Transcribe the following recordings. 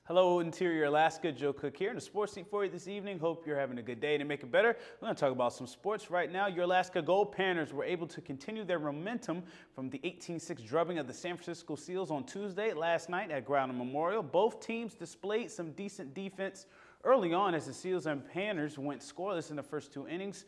Hello, Interior Alaska. Joe Cook here in the sports seat for you this evening. Hope you're having a good day. To make it better, we're going to talk about some sports right now. Your Alaska Gold Panthers were able to continue their momentum from the 18-6 drubbing of the San Francisco Seals on Tuesday last night at Ground Memorial. Both teams displayed some decent defense early on as the Seals and Panthers went scoreless in the first two innings.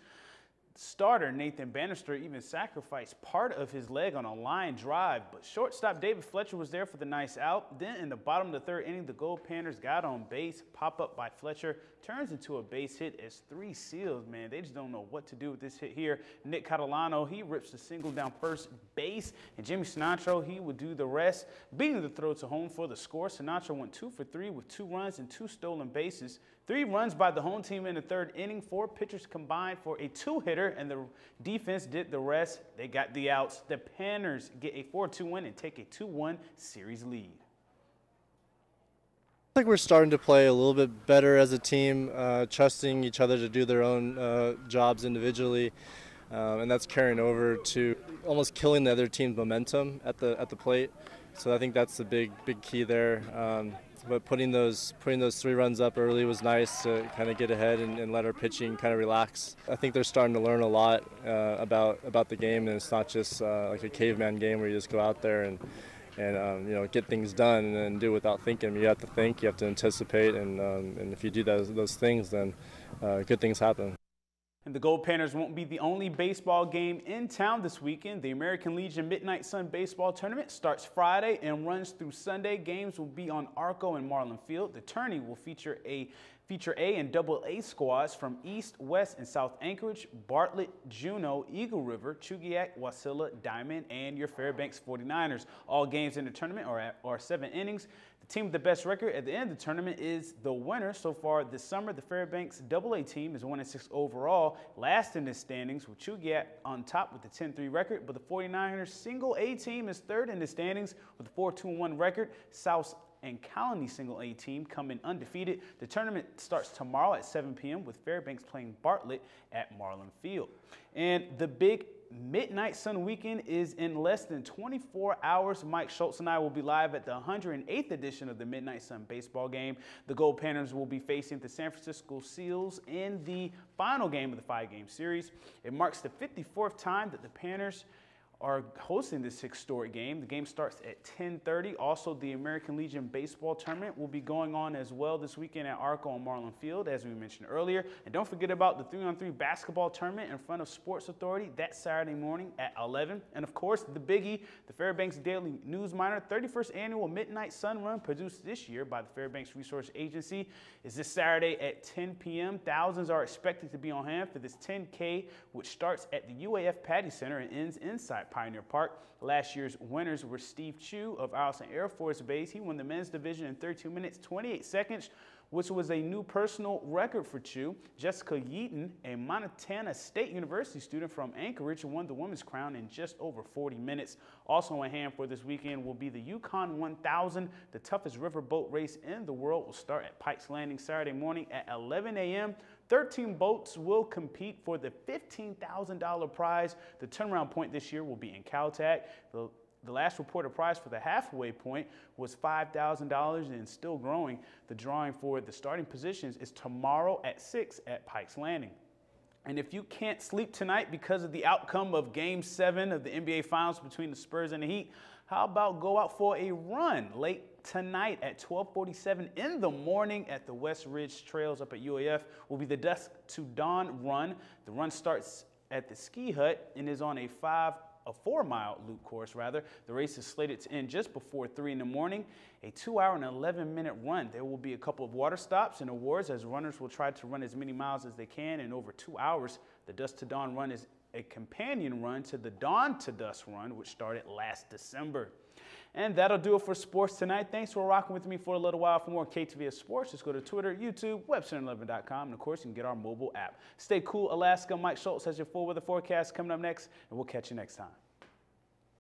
Starter Nathan Bannister even sacrificed part of his leg on a line drive, but shortstop David Fletcher was there for the nice out. Then in the bottom of the third inning, the Gold Panthers got on base. Pop-up by Fletcher turns into a base hit as three Seals, man, they just don't know what to do with this hit here. Nick Catalano, he rips a single down first base, and Jimmy Sinatro, he would do the rest, beating the throw to home for the score. Sinatro went 2 for 3 with 2 runs and 2 stolen bases. 3 runs by the home team in the third inning. 4 pitchers combined for a 2-hitter, and the defense did the rest. They got the outs. The Panthers get a 4-2 win and take a 2-1 series lead. I think we're starting to play a little bit better as a team, trusting each other to do their own jobs individually, and that's carrying over to almost killing the other team's momentum at the plate. So I think that's the big key there. But putting those 3 runs up early was nice to kind of get ahead and let our pitching kind of relax. I think they're starting to learn a lot about the game, and it's not just like a caveman game where you just go out there and you know, get things done and do it without thinking. You have to think, you have to anticipate, and if you do those things, then good things happen. And the Gold Panthers won't be the only baseball game in town this weekend. The American Legion Midnight Sun Baseball Tournament starts Friday and runs through Sunday. Games will be on Arco and Marlin Field. The tourney will feature A and AA squads from East, West, and South Anchorage, Bartlett, Juneau, Eagle River, Chugiak, Wasilla, Diamond, and your Fairbanks 49ers. All games in the tournament are 7 innings. The team with the best record at the end of the tournament is the winner. So far this summer, the Fairbanks AA team is 1-6 overall, last in the standings, with Chugiak on top with the 10-3 record, but the 49ers single A team is third in the standings with a 4-2-1 record. South and Colony single A team come in undefeated. The tournament starts tomorrow at 7 p.m. with Fairbanks playing Bartlett at Marlin Field. And the big Midnight Sun weekend is in less than 24 hours. Mike Schultz and I will be live at the 108th edition of the Midnight Sun baseball game. The Gold Panthers will be facing the San Francisco Seals in the final game of the 5-game series. It marks the 54th time that the Panthers are hosting this historic game. The game starts at 10:30. Also, the American Legion Baseball Tournament will be going on as well this weekend at Arco and Marlin Field, as we mentioned earlier. And don't forget about the 3-on-3 basketball tournament in front of Sports Authority that Saturday morning at 11. And of course, the biggie, the Fairbanks Daily News Miner 31st Annual Midnight Sun Run, produced this year by the Fairbanks Resource Agency, is this Saturday at 10 p.m. Thousands are expected to be on hand for this 10K, which starts at the UAF Patty Center and ends inside Pioneer Park. Last year's winners were Steve Chu of Allison Air Force Base. He won the men's division in 32 minutes, 28 seconds, which was a new personal record for Chu. Jessica Yeaton, a Montana State University student from Anchorage, won the women's crown in just over 40 minutes. Also on hand for this weekend will be the Yukon 1000. The toughest riverboat race in the world will start at Pikes Landing Saturday morning at 11 a.m. 13 boats will compete for the $15,000 prize. The turnaround point this year will be in Caltech. The last reported prize for the halfway point was $5,000 and still growing. The drawing for the starting positions is tomorrow at 6 at Pikes Landing. And if you can't sleep tonight because of the outcome of Game 7 of the NBA Finals between the Spurs and the Heat, how about go out for a run late tonight at 12:47 in the morning at the West Ridge Trails up at UAF? Will be the Dusk to Dawn run. The run starts at the ski hut and is on a 4-mile loop course rather. The race is slated to end just before 3 in the morning. A 2-hour and 11-minute run. There will be a couple of water stops and awards as runners will try to run as many miles as they can in over 2 hours. The Dusk to Dawn run is a companion run to the Dawn to Dusk run, which started last December. And that'll do it for sports tonight. Thanks for rocking with me for a little while. For more KTVS Sports, just go to Twitter, YouTube, webcenter11.com, and of course, you can get our mobile app. Stay cool, Alaska. Mike Schultz has your full weather forecast coming up next, and we'll catch you next time.